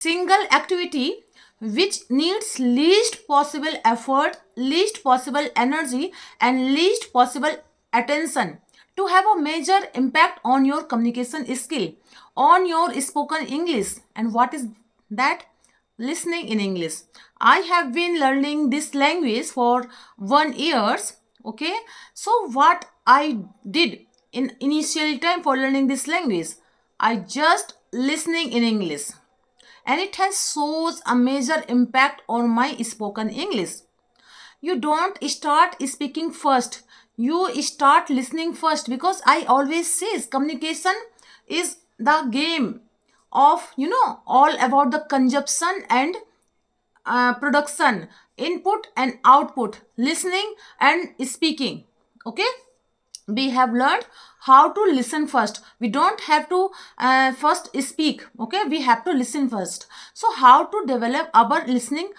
single activity which needs least possible effort, least possible energy, and least possible attention to have a major impact on your communication skill, on your spoken English. And what is that? Listening in English. I have been learning this language for 1 years. Okay, so what I did in initial time for learning this language, I just listening in English, and it has shows a major impact on my spoken English. You don't start speaking first, you start listening first, because I always says communication is the game of all about the consumption and production, input and output, listening and speaking. Okay, we have learned how to listen first. We don't have to first speak. Okay, we have to listen first. So how to develop our listening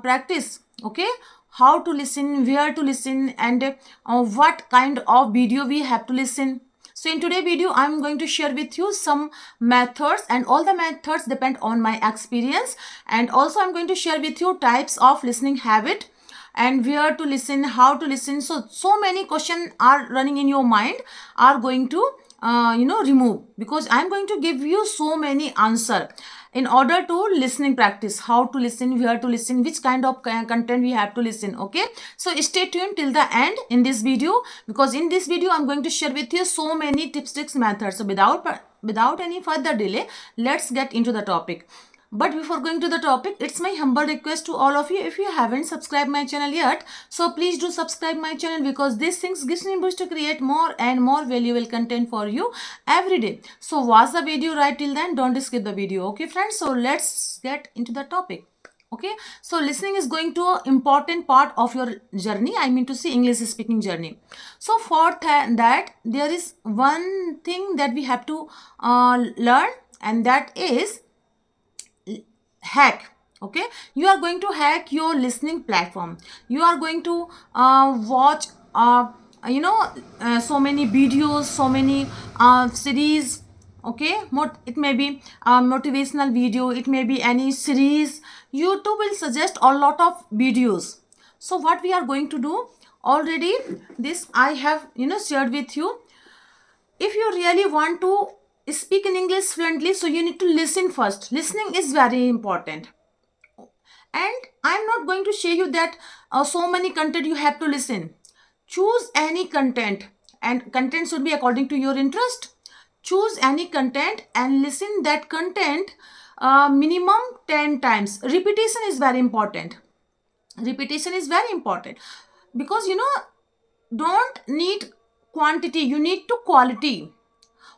practice? Okay, how to listen, where to listen, and what kind of video we have to listen. So in today's video, I'm going to share with you some methods, and all the methods depend on my experience. And also I'm going to share with you types of listening habit, and where to listen, how to listen. So many questions are running in your mind are going to remove, because I'm going to give you so many answer in order to listening practice, how to listen, where to listen, which kind of content we have to listen. Okay, so stay tuned till the end in this video, because in this video I'm going to share with you so many tips, tricks, methods. So without any further delay, let's get into the topic. But before going to the topic, it's my humble request to all of you, if you haven't subscribed my channel yet, so please do subscribe my channel, because these things gives me boost to create more and more valuable content for you every day. So watch the video right till then, don't skip the video. Okay friends, so let's get into the topic. Okay, so listening is going to an important part of your journey, I mean to say English speaking journey. So for that, there is one thing that we have to learn, and that is hack. Okay, you are going to hack your listening platform. You are going to watch so many videos, so many series. Okay, it may be a motivational video, it may be any series. YouTube will suggest a lot of videos. So what we are going to do, already this I have shared with you. If you really want to speak in English fluently, so you need to listen first. Listening is very important. And I'm not going to show you that so many content you have to listen. Choose any content, and content should be according to your interest. Choose any content and listen that content minimum 10 times. Repetition is very important. Repetition is very important, because don't need quantity, you need to quality.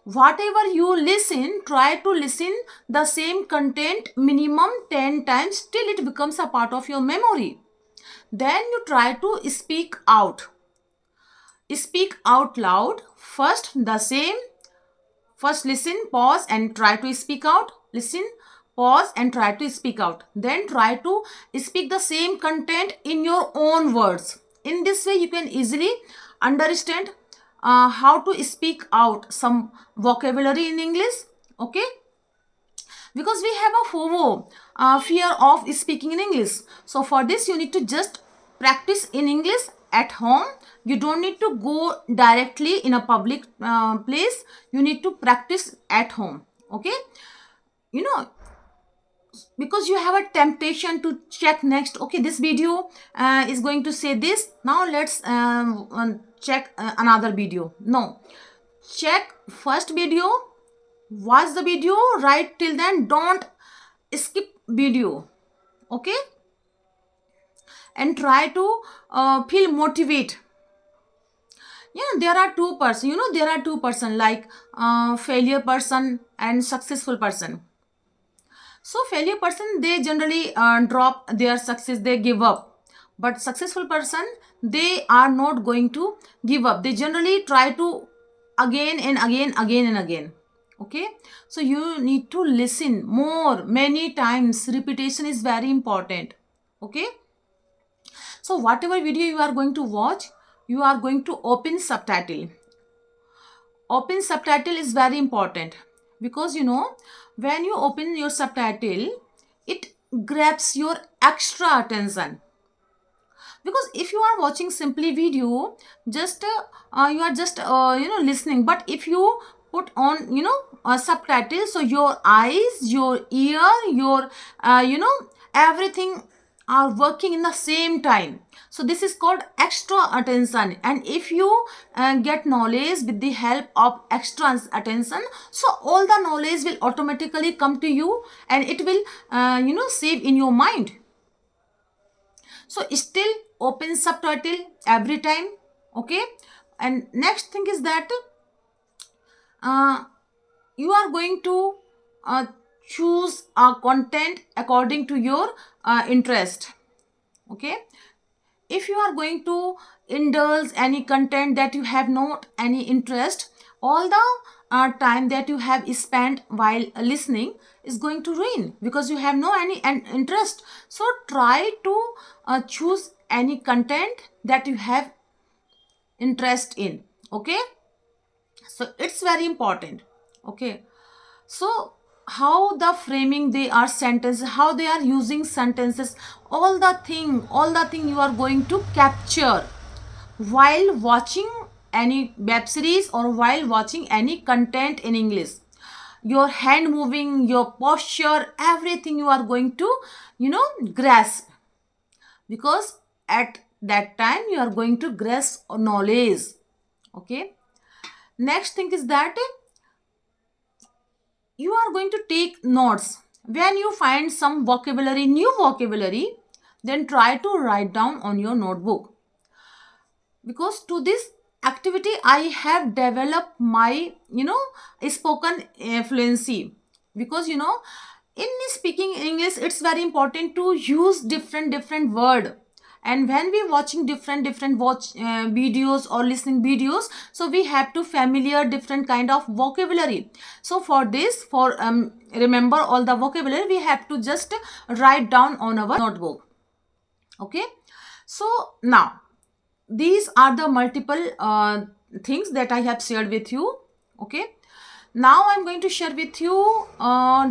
Whatever you listen, try to listen the same content minimum 10 times till it becomes a part of your memory. Then you try to speak out. Speak out loud. First the same. First listen, pause and try to speak out. Listen, pause and try to speak out. Then try to speak the same content in your own words. In this way you can easily understand how to speak out some vocabulary in English. Okay, because we have a FOMO, fear of speaking in English. So for this you need to just practice in English at home. You don't need to go directly in a public place. You need to practice at home. Okay, because you have a temptation to check next. Okay, this video is going to say this, now let's check another video. No, check first video, watch the video right till then, don't skip video. Okay, and try to feel motivate. There are two person, there are two person, like failure person and successful person. So failure person, they generally drop their success, they give up. But successful person, they are not going to give up. They generally try to again and again. Okay, so you need to listen more, many times. Repetition is very important. Okay, so whatever video you are going to watch, you are going to open subtitle. Open subtitle is very important, because when you open your subtitle, grabs your extra attention. Because if you are watching simply video, just you are just listening, but if you put on subtitles, so your eyes, your ear, your everything are working in the same time. So this is called extra attention. And if you get knowledge with the help of extra attention, so all the knowledge will automatically come to you, and it will save in your mind. So still open subtitle every time. Okay. And next thing is that uh, you are going to choose content according to your interest. Okay. If you are going to indulge any content that you have not any interest, all the time that you have spent while listening is going to ruin, because you have no any interest. So try to choose any content that you have interest in. Okay. So it's very important. Okay. So how the framing they are sentences, how they are using sentences, all the thing you are going to capture while watching any web series or while watching any content in English. Your hand moving, your posture, everything you are going to grasp, because at that time you are going to grasp knowledge. Okay. Next thing is that you are going to take notes. When you find some vocabulary, new vocabulary, then try to write down on your notebook. Because to this activity I have developed my spoken fluency. Because in speaking English, it's very important to use different word. And when we watching different watch videos or listening videos, so we have to familiar different kind of vocabulary. So for this, for remember all the vocabulary, we have to just write down on our notebook. Okay. So now these are the multiple things that I have shared with you. Okay. Now I'm going to share with you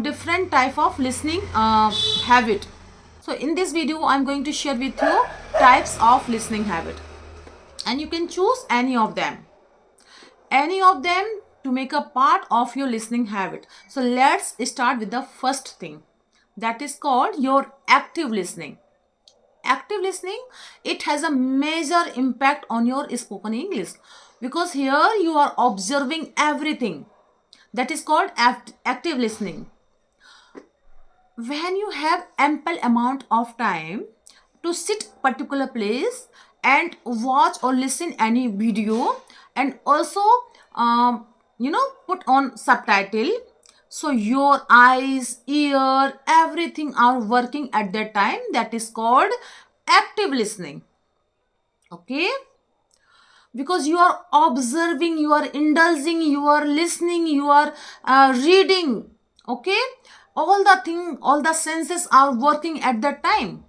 different type of listening habit. So in this video I'm going to share with you types of listening habit, and you can choose any of them to make a part of your listening habit. So let's start with the first thing, that is called your active listening. Active listening, it has a major impact on your spoken English, because here you are observing everything. That is called active listening. When you have ample amount of time to sit particular place and watch or listen any video, and also put on subtitle, so your eyes, ear, everything are working at that time, that is called active listening. Okay. Because you are observing, you are indulging, you are listening, you are reading. Okay. All the senses are working at that time.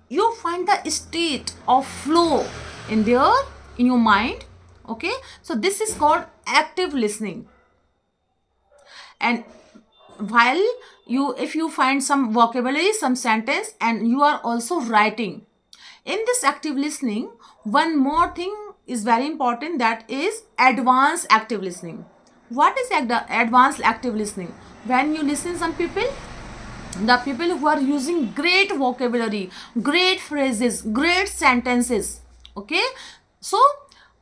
You find the state of flow in there, in your mind. Okay. So this is called active listening. And while if you find some vocabulary, some sentence, and you are also writing in this active listening, one more thing is very important, that is advanced active listening. What is advanced active listening? When you listen some people, the people who are using great vocabulary, great phrases, great sentences. Okay. So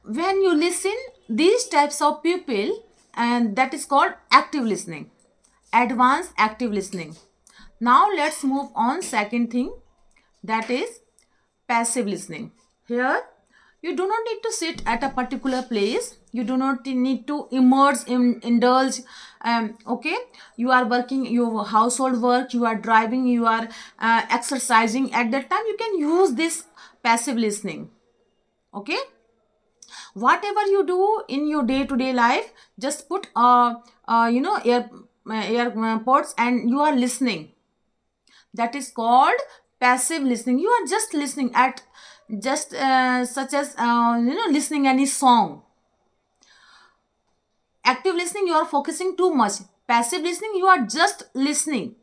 when you listen these types of people, and that is called active listening, advanced active listening. Now let's move on second thing, that is passive listening. Here you do not need to sit at a particular place, you do not need to indulge. Okay. You are working your household work, you are driving, you are exercising, at that time you can use this passive listening. Okay. Whatever you do in your day-to-day life, just put earpods and you are listening. That is called passive listening. You are just listening at just such as listening any song. Active listening, you are focusing too much. Passive listening, you are just listening.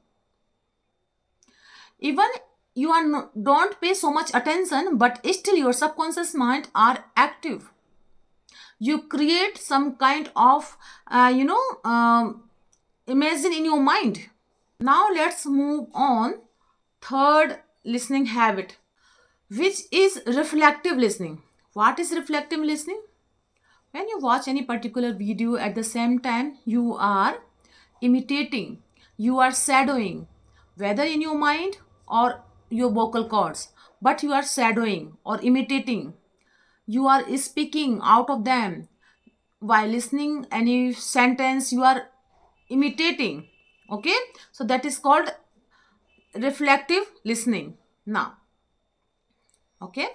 Even you are don't pay so much attention, but still your subconscious mind are active. You create some kind of imagine in your mind. Now let's move on. Third listening habit, which is reflective listening. What is reflective listening? When you watch any particular video at the same time, you are imitating, you are shadowing, whether in your mind or your vocal cords, but you are shadowing or imitating. You are speaking out of them. While listening any sentence, you are imitating. Okay, so that is called reflective listening. Now, okay,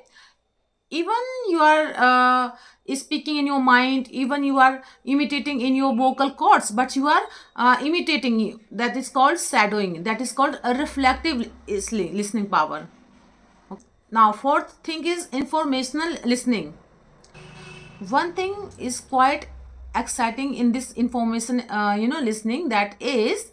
even you are speaking in your mind, even you are imitating in your vocal cords, but you are imitating you. That is called shadowing. That is called a reflective listening power. Now fourth thing is informational listening. One thing is quite exciting in this information listening, that is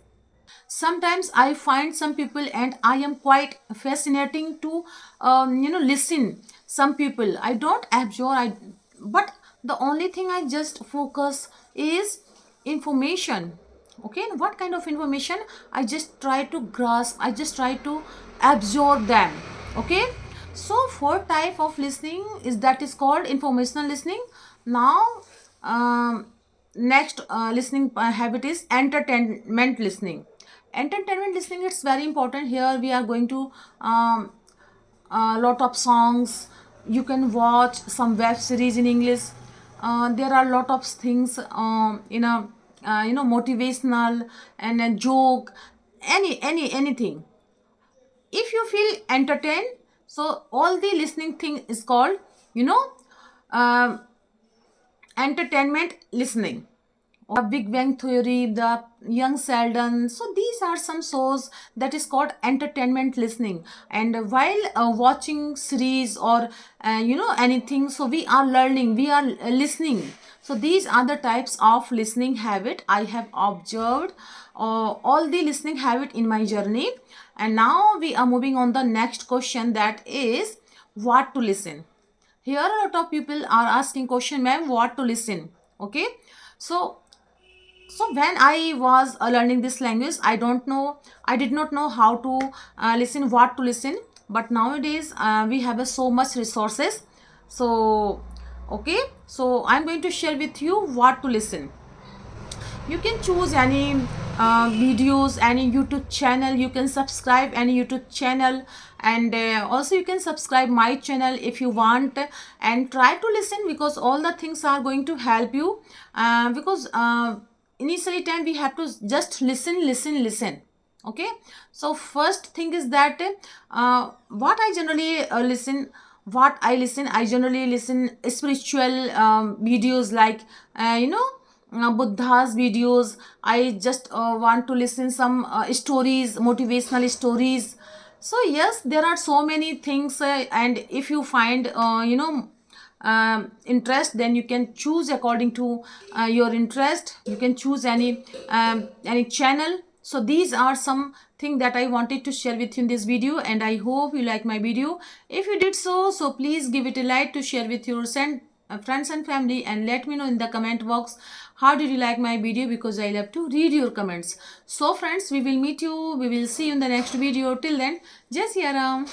sometimes I find some people and I am quite fascinating to listen some people. I don't absorb, but the only thing I just focus is information. Okay, what kind of information? I just try to grasp, I just try to absorb them. Okay, so fourth type of listening is that is called informational listening. Now next listening habit is entertainment listening. Entertainment listening, it's very important. Here we are going to a lot of songs. You can watch some web series in English. There are a lot of things in a motivational and a joke, anything. If you feel entertained, so all the listening thing is called um entertainment listening. Or Big Bang Theory, the Young Sheldon. So these are some shows that is called entertainment listening. And while watching series or anything, so we are learning, we are listening. So these are the types of listening habit I have observed, all the listening habit in my journey. And now we are moving on the next question, that is what to listen. Here a lot of people are asking question, ma'am, what to listen. Okay, so when I was learning this language, I did not know how to listen, what to listen. But nowadays we have so much resources. So okay, so I'm going to share with you what to listen. You can choose any videos, any YouTube channel. You can subscribe any YouTube channel, and also you can subscribe my channel if you want, and try to listen, because all the things are going to help you. Because initially time we have to just listen. Okay, so first thing is that what I generally listen, I generally listen spiritual videos, like Buddha's videos. I just want to listen some stories, motivational stories. So yes, there are so many things, and if you find interest, then you can choose according to your interest. You can choose any channel. So these are some thing that I wanted to share with you in this video, and I hope you like my video. If you did so, please give it a like, to share with your friends and family, and let me know in the comment box how did you like my video, because I love to read your comments. So friends, we will see you in the next video. Till then, Jai Siya Ram.